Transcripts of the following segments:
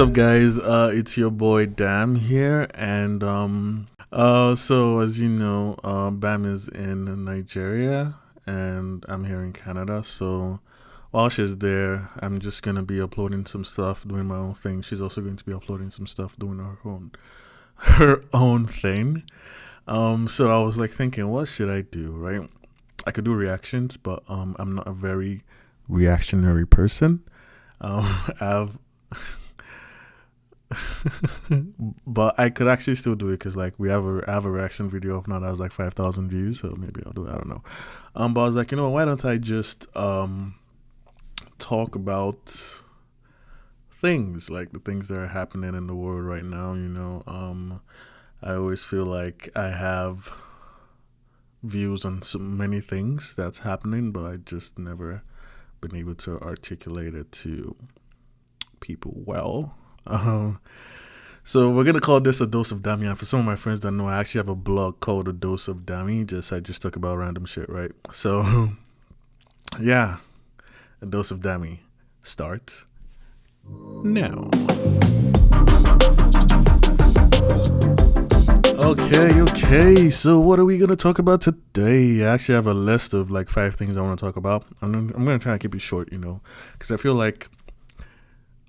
What's up, guys? It's your boy Dam here, and so as you know, Bam is in Nigeria, and I'm here in Canada. So while she's there, I'm just gonna be uploading some stuff, doing my own thing. She's also going to be uploading some stuff, doing her own thing. So I was like thinking, what should I do? Right? I could do reactions, but I'm not a very reactionary person. I've but I could actually still do it because like I have a reaction video up now that has like 5,000 views, so maybe I'll do it. I don't know. But I was like, why don't I just talk about things like the things that are happening in the world right now. I always feel like I have views on so many things that's happening, but I just never been able to articulate it to people well. So we're gonna call this a dose of Dami. And for some of my friends that know, I actually have a blog called a Dose of Dami. I just talk about random shit, right? So yeah, a dose of Dami starts now. Okay. So what are we gonna talk about today? I actually have a list of like 5 things I want to talk about. I'm gonna try to keep it short, because I feel like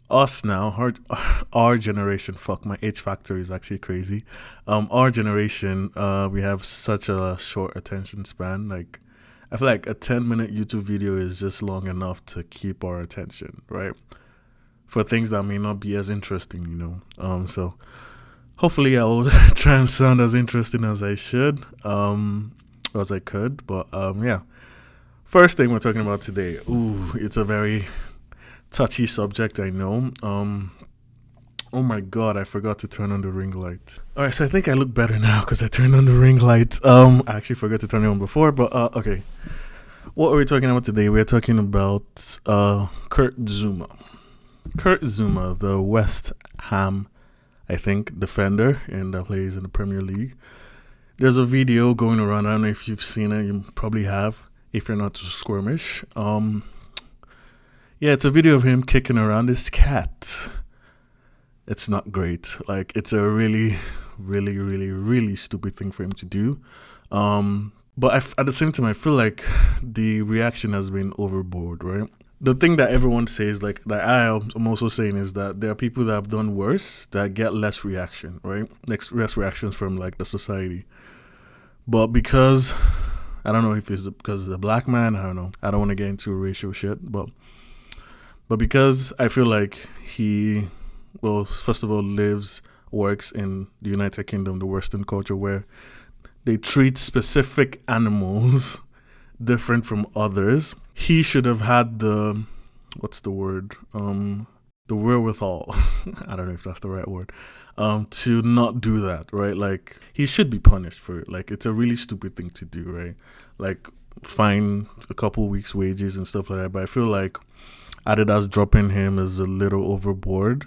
us now, our generation, fuck, my H factor is actually crazy. Our generation, we have such a short attention span. Like, I feel like a 10-minute YouTube video is just long enough to keep our attention, right? For things that may not be as interesting, So hopefully I'll try and sound as interesting as I should, as I could. But yeah. First thing we're talking about today. Ooh, it's a very touchy subject, I know. Oh my god, I forgot to turn on the ring light. Alright, so I think I look better now because I turned on the ring light. I actually forgot to turn it on before, but okay. What are we talking about today? We're talking about Kurt Zouma. Kurt Zouma, the West Ham, I think, defender that plays in the Premier League. There's a video going around. I don't know if you've seen it. You probably have, if you're not too squirmish. Yeah, it's a video of him kicking around his cat. It's not great. Like, it's a really, really, really, really stupid thing for him to do. But at the same time, I feel like the reaction has been overboard, right? The thing that everyone says, like, that I'm also saying, is that there are people that have done worse that get less reaction, right? Less reactions from, like, the society. But because, I don't know if it's because he's a black man, I don't know. I don't want to get into racial shit, but because I feel like he, well, first of all, works in the United Kingdom, the Western culture, where they treat specific animals different from others. He should have had the wherewithal. I don't know if that's the right word. To not do that, right? Like, he should be punished for it. Like, it's a really stupid thing to do, right? Like, fine a couple weeks' wages and stuff like that. But I feel like Adidas dropping him is a little overboard.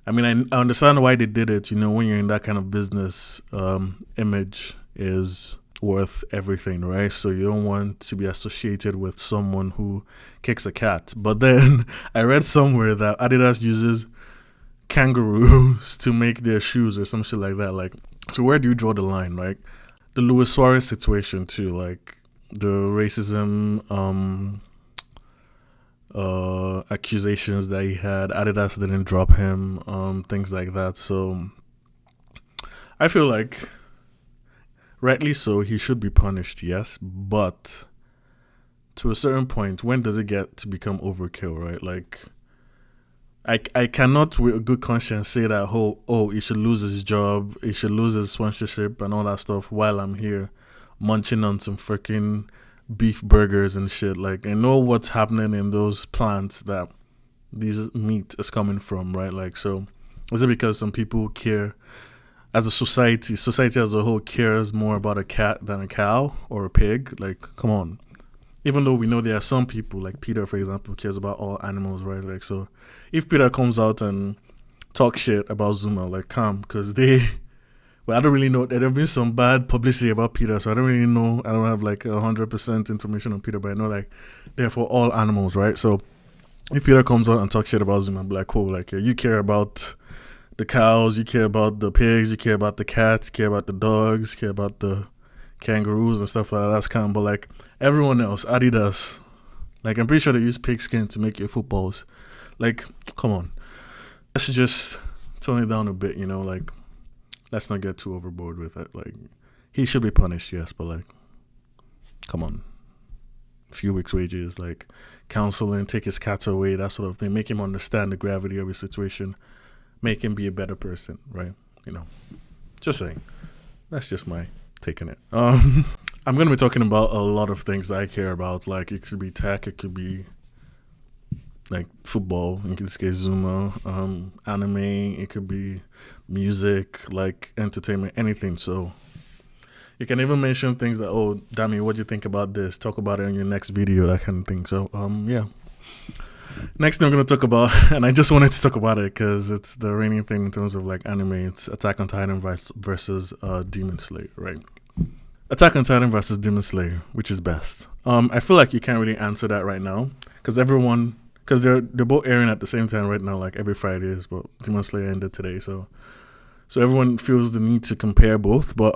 I mean, I understand why they did it. When you're in that kind of business, image is worth everything, right? So you don't want to be associated with someone who kicks a cat. But then I read somewhere that Adidas uses kangaroos to make their shoes or some shit like that. Like, so where do you draw the line, right? The Luis Suarez situation too, like the racism, accusations that he had. Adidas didn't drop him, things like that. So I feel like, rightly so, he should be punished, yes, but to a certain point, when does it get to become overkill, right? Like, I cannot with a good conscience say that he should lose his job, he should lose his sponsorship and all that stuff while I'm here munching on some freaking beef burgers and shit. Like, I know what's happening in those plants that these meat is coming from, right? Like, so is it because some people care, as a society as a whole cares more about a cat than a cow or a pig? Like, come on. Even though we know there are some people, like Peter, for example, who cares about all animals, right? Like, so if Peter comes out and talk shit about Zouma, like, calm, because well, I don't really know. There have been some bad publicity about Peter, so I don't really know. I don't have like 100% information on Peter, but I know like they're for all animals, right? So if Peter comes out and talks shit about Zouma, I'm like, cool, like you care about the cows, you care about the pigs, you care about the cats, you care about the dogs, you care about the kangaroos and stuff like that. That's kind of, but like everyone else, Adidas, like I'm pretty sure they use pigskin to make your footballs. Like, come on, let's just tone it down a bit, like let's not get too overboard with it. Like, he should be punished, yes, but like, come on, few weeks' wages, like counseling, take his cats away, that sort of thing, make him understand the gravity of his situation, make him be a better person, right? Just saying. That's just my take on it. I'm gonna be talking about a lot of things that I care about. Like, it could be tech, it could be like football, in this case Zouma, anime, it could be music, like entertainment, anything. So you can even mention things that, oh, Dami, what do you think about this? Talk about it in your next video, that kind of thing. So, yeah. Next thing I'm going to talk about, and I just wanted to talk about it because it's the reigning thing in terms of like anime, it's Attack on Titan versus Demon Slayer, right? Attack on Titan versus Demon Slayer, which is best? I feel like you can't really answer that right now because they're both airing at the same time right now, like every Fridays, but Demon Slayer ended today, so everyone feels the need to compare both. But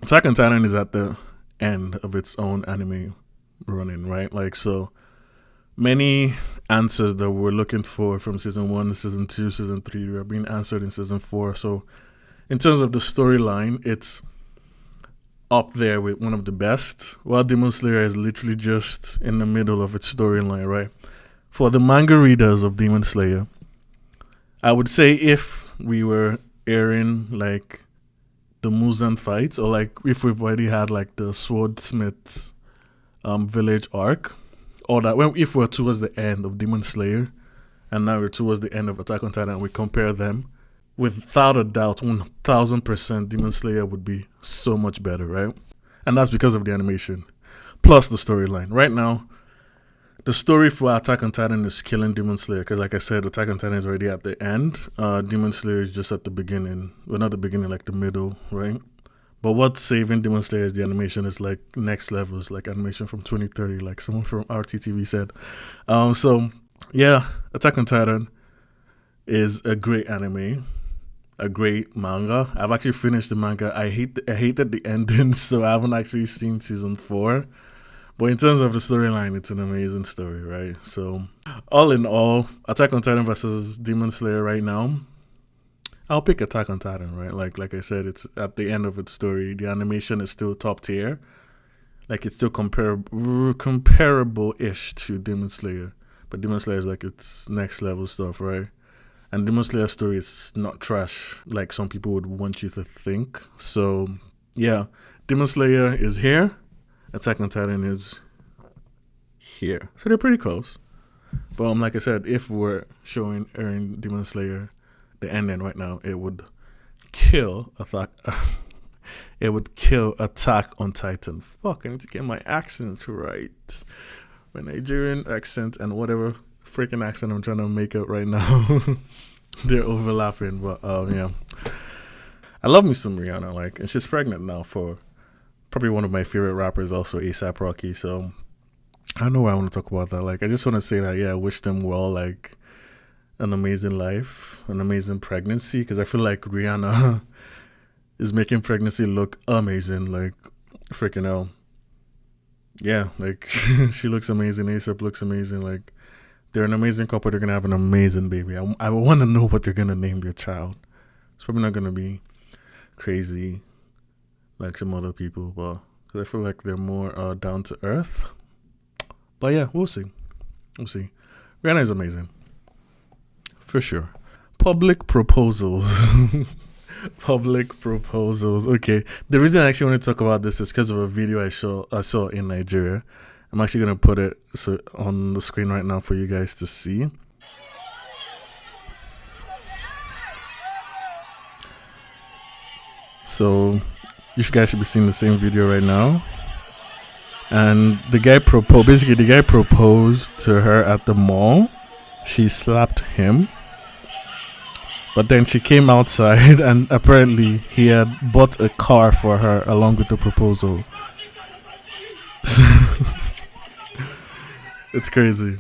Attack on Titan is at the end of its own anime running, right? Like, so many answers that we're looking for from season 1, season 2, season 3 are being answered in season 4. So in terms of the storyline, it's up there with one of the best, while Demon Slayer is literally just in the middle of its storyline, right? For the manga readers of Demon Slayer, I would say if we were airing like the Muzan fights, or like if we've already had like the Swordsmith's village arc, or that if we're towards the end of Demon Slayer and now we're towards the end of Attack on Titan and we compare them, without a doubt 1000% Demon Slayer would be so much better, right? And that's because of the animation plus the storyline. Right now the story for Attack on Titan is killing Demon Slayer because, like I said, Attack on Titan is already at the end. Demon Slayer is just at the beginning. Well, not the beginning, like the middle, right? But what's saving Demon Slayer is the animation. Is like next levels, like animation from 2030, like someone from RTTV said. So yeah, Attack on Titan is a great anime, a great manga. I've actually finished the manga. I hated the ending, so I haven't actually seen season 4. But in terms of the storyline, it's an amazing story, right? So, all in all, Attack on Titan versus Demon Slayer right now, I'll pick Attack on Titan, right? Like I said, it's at the end of its story. The animation is still top tier. Like, it's still comparable-ish to Demon Slayer. But Demon Slayer is like its next level stuff, right? And Demon Slayer's story is not trash, like some people would want you to think. So, yeah, Demon Slayer is here. Attack on Titan is here. So they're pretty close. But like I said, if we're showing Aaron Demon Slayer the ending right now, it would kill Attack on Titan. Fuck, I need to get my accent right. My Nigerian accent and whatever freaking accent I'm trying to make up right now. They're overlapping. But yeah. I love me some Rihanna, like, and she's pregnant now for probably one of my favorite rappers, also A$AP Rocky. So I don't know why I want to talk about that. Like, I just want to say that, yeah, I wish them well, like, an amazing life, an amazing pregnancy, because I feel like Rihanna is making pregnancy look amazing, like, freaking hell. Yeah, like, she looks amazing, A$AP looks amazing, like, they're an amazing couple, they're going to have an amazing baby. I want to know what they're going to name their child. It's probably not going to be crazy like some other people, but cause I feel like they're more down to earth. But yeah, we'll see. Rihanna is amazing, for sure. Public proposals. Okay, the reason I actually want to talk about this is because of a video I saw in Nigeria. I'm actually gonna put it on the screen right now for you guys to see. So you guys should be seeing the same video right now. And the guy proposed to her at the mall. She slapped him. But then she came outside and apparently he had bought a car for her along with the proposal. It's crazy.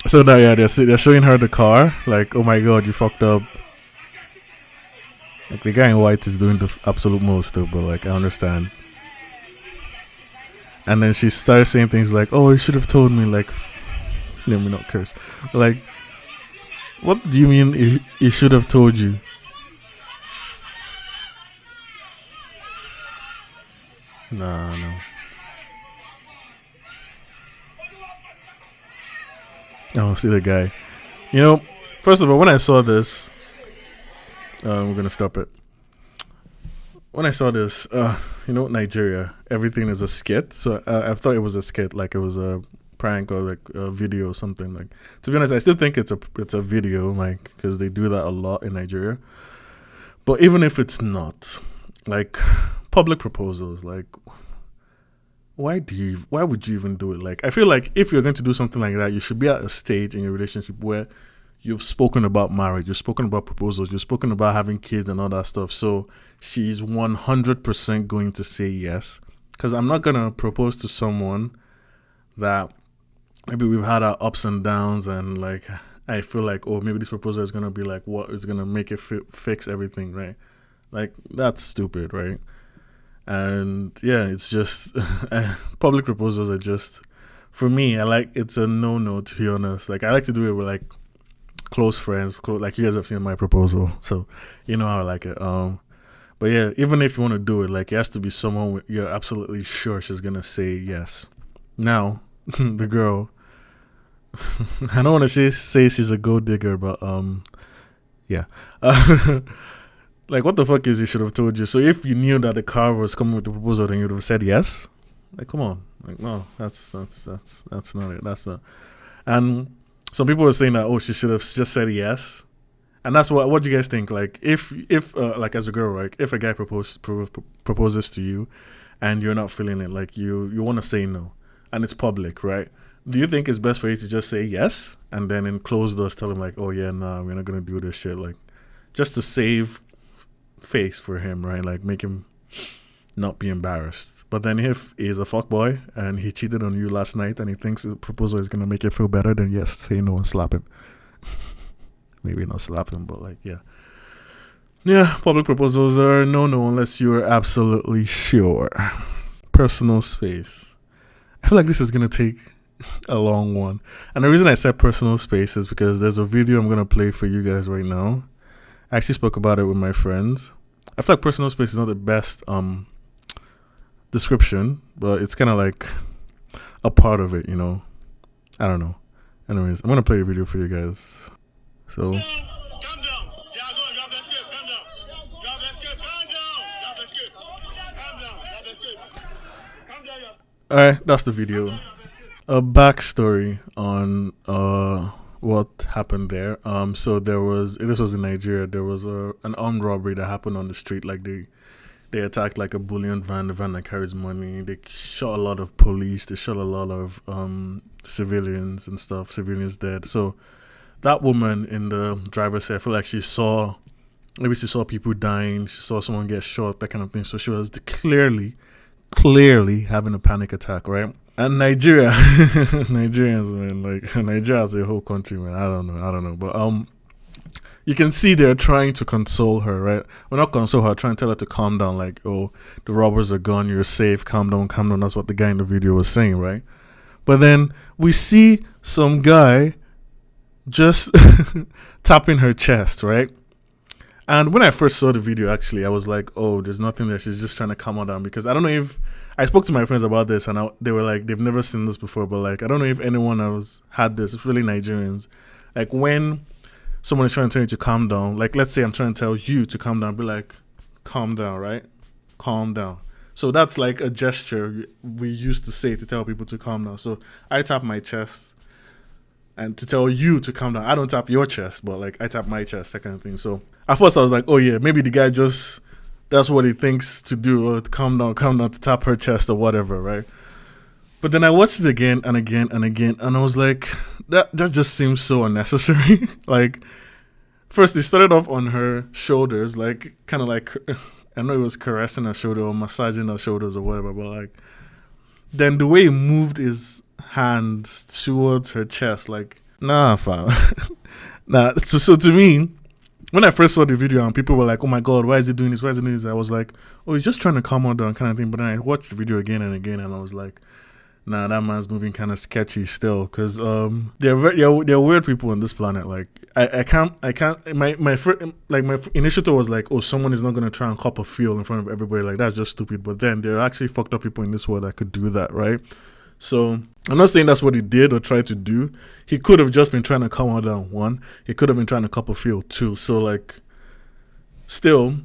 So now, yeah, they're showing her the car. Like, oh my god, you fucked up. Like the guy in white is doing the absolute most, though. But like, I understand. And then she starts saying things like, "Oh, you should have told me." Like, let me not curse. Like, what do you mean? He should have told you? Nah, no. I don't see the guy. You know, first of all, when I saw this, we're gonna stop it. When I saw this, Nigeria, everything is a skit. So I thought it was a skit, like it was a prank or like a video or something. Like, to be honest, I still think it's a video, like, because they do that a lot in Nigeria. But even if it's not, like, public proposals, like, why would you even do it? Like, I feel like if you're going to do something like that, you should be at a stage in your relationship where you've spoken about marriage, you've spoken about proposals, you've spoken about having kids and all that stuff. So she's 100% going to say yes. Because I'm not going to propose to someone that maybe we've had our ups and downs, and like, I feel like, oh, maybe this proposal is going to be like what is going to make it fix everything, right? Like, that's stupid, right? And yeah, it's just public proposals are just, for me, I like, it's a no, to be honest. Like, I like to do it with like close friends, like you guys have seen my proposal, so you know how I like it. But yeah, even if you want to do it, like, it has to be someone you're absolutely sure she's gonna say yes. Now, the girl, I don't want to say she's a gold digger, but yeah. Like, what the fuck is he should have told you? So if you knew that the car was coming with the proposal, then you'd have said yes. Like, come on. Like, no, that's not it. That's not. And some people were saying that, oh, she should have just said yes. And that's what do you guys think? Like, if like, as a girl, right? If a guy proposes to you, and you're not feeling it, like you want to say no, and it's public, right? Do you think it's best for you to just say yes, and then in closed doors tell him like, oh yeah, nah, we're not gonna do this shit, like, just to save face for him, right? Like, make him not be embarrassed. But then if he's a fuckboy and he cheated on you last night and he thinks the proposal is gonna make you feel better, then yes, say no and slap him. Maybe not slap him, but like, yeah. Yeah, public proposals are no unless you're absolutely sure. Personal space. I feel like this is gonna take a long one. And the reason I said personal space is because there's a video I'm gonna play for you guys right now. I actually spoke about it with my friends. I feel like personal space is not the best description, but it's kind of like a part of it, you know. I don't know. Anyways, I'm gonna play a video for you guys. So. Alright, that's the video. A backstory on what happened there. So this was in Nigeria. There was an armed robbery that happened on the street. Like, they attacked like a bullion van, the van that carries money. They shot a lot of police. They shot a lot of civilians and stuff. Civilians dead. So that woman in the driver's seat, I feel like maybe she saw people dying. She saw someone get shot, that kind of thing. So she was clearly having a panic attack, right? And Nigeria, Nigerians, man, like, Nigeria as a whole country, man. I don't know, but you can see they're trying to console her, right? Well, not console her, trying to tell her to calm down, like, oh, the robbers are gone, you're safe, calm down. That's what the guy in the video was saying, right? But then we see some guy just tapping her chest, right? And when I first saw the video, actually, I was like, oh, there's nothing there. She's just trying to calm her down. Because I don't know if I spoke to my friends about this, and they were like, they've never seen this before. But like, I don't know if anyone else had this. It's really Nigerians. Like, when someone is trying to tell you to calm down, like, let's say I'm trying to tell you to calm down, be like, calm down, right? Calm down. So that's like a gesture we used to say to tell people to calm down. So I tap my chest, and to tell you to calm down. I don't tap your chest, but like, I tap my chest, that kind of thing. So at first I was like, oh yeah, maybe the guy just, that's what he thinks to do, or to calm down, to tap her chest or whatever, right? But then I watched it again and again and again, and I was like, that just seems so unnecessary. Like, first they started off on her shoulders, like, kind of like, I know it was caressing her shoulder or massaging her shoulders or whatever, but like, then the way he moved his hands towards her chest, like, Nah, fam. Nah. So to me, when I first saw the video and people were like, "Oh my god, why is he doing this? Why is he doing this?" I was like, "Oh, he's just trying to calm her down, kind of thing." But then I watched the video again and again, and I was like, "Nah, that man's moving kind of sketchy still." Because they're weird people on this planet. Like I can't. My initial thought was like, "Oh, someone is not gonna try and cop a feel in front of everybody. Like that's just stupid." But then there are actually fucked up people in this world that could do that, right? So I'm not saying that's what he did or tried to do. He could have just been trying to calm her down. One, he could have been trying to cop a feel. Two, so like, still,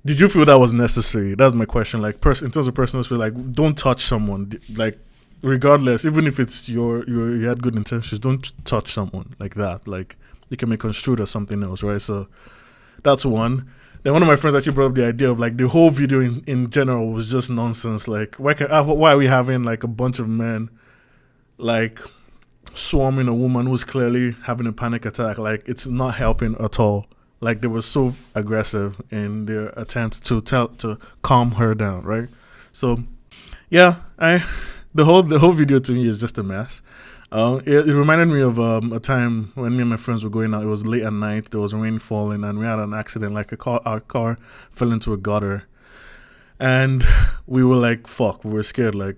did you feel that was necessary? That's my question. Like, in terms of personal space, like, don't touch someone. Like, regardless, even if it's you had good intentions, don't touch someone like that. Like, you can be construed as something else, right? So that's one. Then one of my friends actually brought up the idea of like the whole video in general was just nonsense. Like, why are we having like a bunch of men like swarming a woman who's clearly having a panic attack? Like, it's not helping at all. Like, they were so aggressive in their attempts to calm her down, right? So yeah, the whole video to me is just a mess. It reminded me of a time when me and my friends were going out. It was late at night. There was rain falling, and we had an accident. Like our car fell into a gutter, and we were like, "Fuck!" We were scared. Like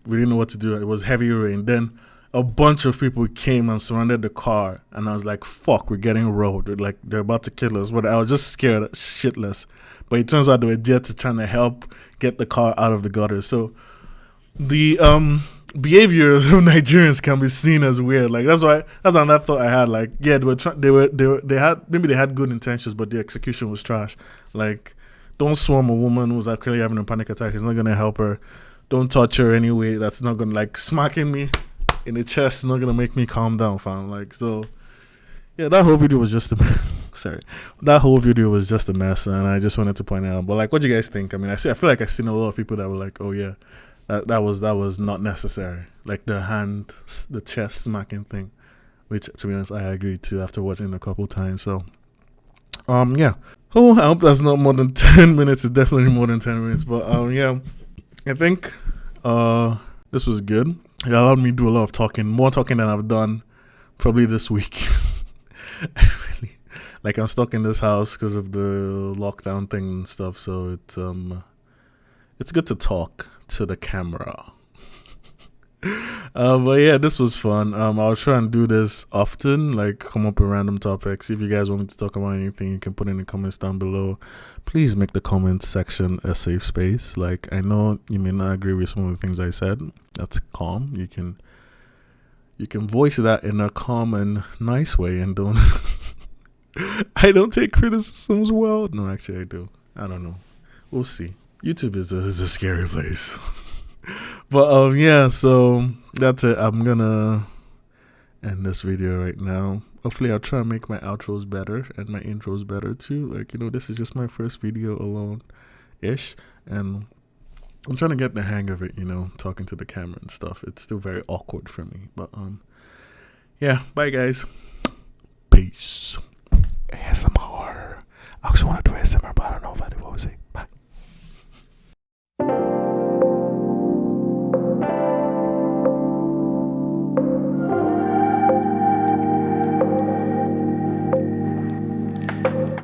we didn't know what to do. It was heavy rain. Then a bunch of people came and surrounded the car, and I was like, "Fuck!" We're getting robbed. Like they're about to kill us. But I was just scared shitless. But it turns out they were there to trying to help get the car out of the gutter. So the behavior of Nigerians can be seen as weird. Like that's another thought I had. Like yeah, they had good intentions, but the execution was trash. Like don't swarm a woman who's actually having a panic attack. It's not gonna help her. Don't touch her anyway. That's not gonna like smacking me in the chest. Is not gonna make me calm down, fam. Like so. Yeah, that whole video was just a sorry. That whole video was just a mess, and I just wanted to point out. But like, what do you guys think? I mean, I feel like I've seen a lot of people that were like, "Oh yeah, that was not necessary." Like the chest smacking thing, which to be honest, I agree to after watching it a couple times. So, yeah. Oh, I hope that's not more than 10 minutes. It's definitely more than 10 minutes. But yeah, I think this was good. It allowed me to do a lot of talking, more talking than I've done probably this week. I really like I'm stuck in this house because of the lockdown thing and stuff. So it's good to talk to the camera. But yeah, this was fun. I'll try and do this often, like come up with random topics. If you guys want me to talk about anything, you can put in the comments down below. Please make the comments section a safe space. Like I know you may not agree with some of the things I said. That's calm. You can voice that in a calm and nice way, and don't I don't take criticisms well. No, actually I do. I don't know. We'll see. YouTube is a scary place. But yeah, so that's it. I'm gonna end this video right now. Hopefully I'll try and make my outros better and my intros better too. Like, this is just my first video alone ish, and I'm trying to get the hang of it, talking to the camera and stuff. It's still very awkward for me. But yeah, bye guys. Peace. ASMR. I also want to